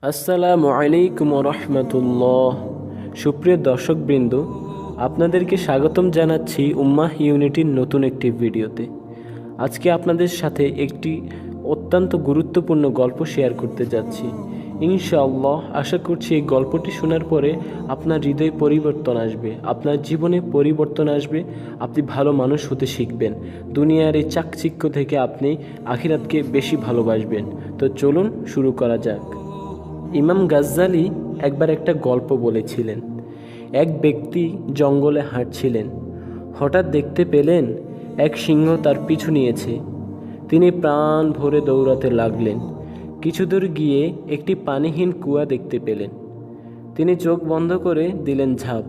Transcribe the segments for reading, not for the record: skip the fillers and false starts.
আসসালামু আলাইকুম রহমতুল্লাহ। সুপ্রিয় দর্শকবৃন্দ, আপনাদেরকে স্বাগতম জানাচ্ছি উম্মাহ ইউনিটির নতুন একটি ভিডিওতে। আজকে আপনাদের সাথে একটি অত্যন্ত গুরুত্বপূর্ণ গল্প শেয়ার করতে যাচ্ছি। ইনশাআল্লাহ আশা করছি এই গল্পটি শোনার পরে আপনার হৃদয়ে পরিবর্তন আসবে, আপনার জীবনে পরিবর্তন আসবে, আপনি ভালো মানুষ হতে শিখবেন। দুনিয়ার এই চাকচিক্য থেকে আপনি আখিরাতকে বেশি ভালোবাসবেন। তো চলুন শুরু করা যাক। ইমাম গাজ্জালি একবার একটা গল্প বলেছিলেন। এক ব্যক্তি জঙ্গলে হাঁটছিলেন। হঠাৎ দেখতে পেলেন এক সিংহ তার পিছু নিয়েছে। তিনি প্রাণ ভরে দৌড়াতে লাগলেন। কিছু দূর গিয়ে একটি পানিহীন কুয়া দেখতে পেলেন। তিনি চোখ বন্ধ করে দিলেন ঝাঁপ।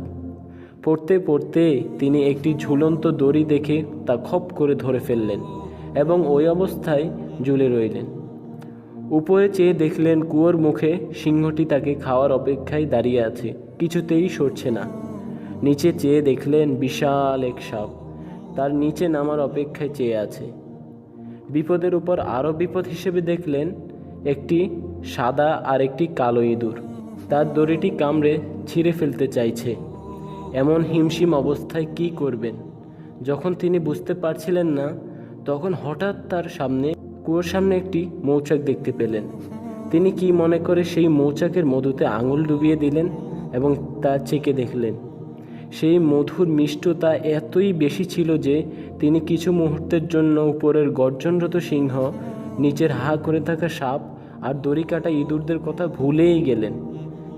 পড়তে পড়তে তিনি একটি ঝুলন্ত দড়ি দেখে তা খপ করে ধরে ফেললেন এবং ওই অবস্থায় ঝুলে রইলেন। উপরে চেয়ে দেখলেন কুয়োর মুখে সিংহটি তাকে খাওয়ার অপেক্ষায় দাঁড়িয়ে আছে, কিছুতেই সরছে না। নিচে চেয়ে দেখলেন বিশাল এক সাপ তার নিচে নামার অপেক্ষায় চেয়ে আছে। বিপদের উপর আরও বিপদ হিসেবে দেখলেন একটি সাদা আর একটি কালো ইঁদুর তার দড়িটি কামড়ে ছিঁড়ে ফেলতে চাইছে। এমন হিমশিম অবস্থায় কি করবেন যখন তিনি বুঝতে পারছিলেন না, তখন হঠাৎ তার কুয়োর সামনে একটি মৌচাক দেখতে পেলেন। তিনি কি মনে করে সেই মৌচাকের মধুতে আঙুল ডুবিয়ে দিলেন এবং তা চেখে দেখলেন। সেই মধুর মিষ্টতা এতই বেশি ছিল যে তিনি কিছু মুহূর্তের জন্য উপরের গর্জনরত সিংহ, নিচের হা করে থাকা সাপ আর দড়ি কাটা ইঁদুরদের কথা ভুলেই গেলেন।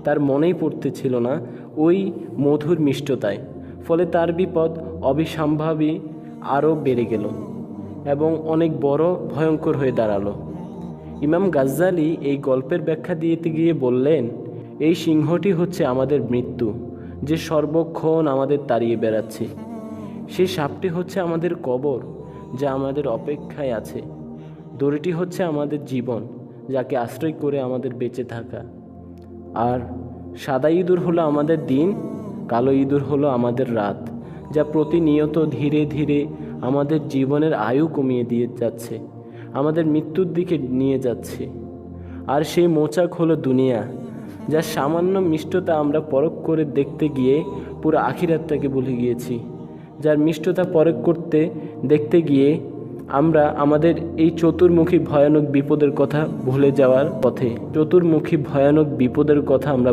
তার মনেই পড়তেছিল না ওই মধুর মিষ্টতায়। ফলে তার বিপদ অবিসম্ভাবী আরও বেড়ে গেল এবং অনেক বড় ভয়ঙ্কর হয়ে দাঁড়ালো। ইমাম গাজ্জালি এই গল্পের ব্যাখ্যা দিতে গিয়ে বললেন, এই সিংহটি হচ্ছে আমাদের মৃত্যু, যে সর্বক্ষণ আমাদের তাড়িয়ে বেড়াচ্ছে। সেই সাপটি হচ্ছে আমাদের কবর, যা আমাদের অপেক্ষায় আছে। দড়িটি হচ্ছে আমাদের জীবন, যাকে আশ্রয় করে আমাদের বেঁচে থাকা। আর সাদা ইঁদুর হলো আমাদের দিন, কালো ইঁদুর হলো আমাদের রাত, যা প্রতিনিয়ত ধীরে ধীরে আমাদের জীবনের আয়ু কমিয়ে দিয়ে যাচ্ছে, আমাদের মৃত্যুর দিকে নিয়ে যাচ্ছে। আর সেই মৌচাক হলো দুনিয়া, যার সামান্য মিষ্টতা আমরা পরখ করে দেখতে গিয়ে পুরো আখিরাতটাকে ভুলে গিয়েছি। যার মিষ্টতা পরখ করতে দেখতে গিয়ে আমরা আমাদের এই চতুর্মুখী ভয়ানক বিপদের কথা ভুলে যাওয়ার পথে। চতুর্মুখী ভয়ানক বিপদের কথা আমরা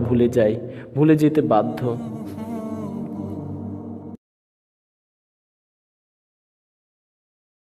ভুলে যেতে বাধ্য।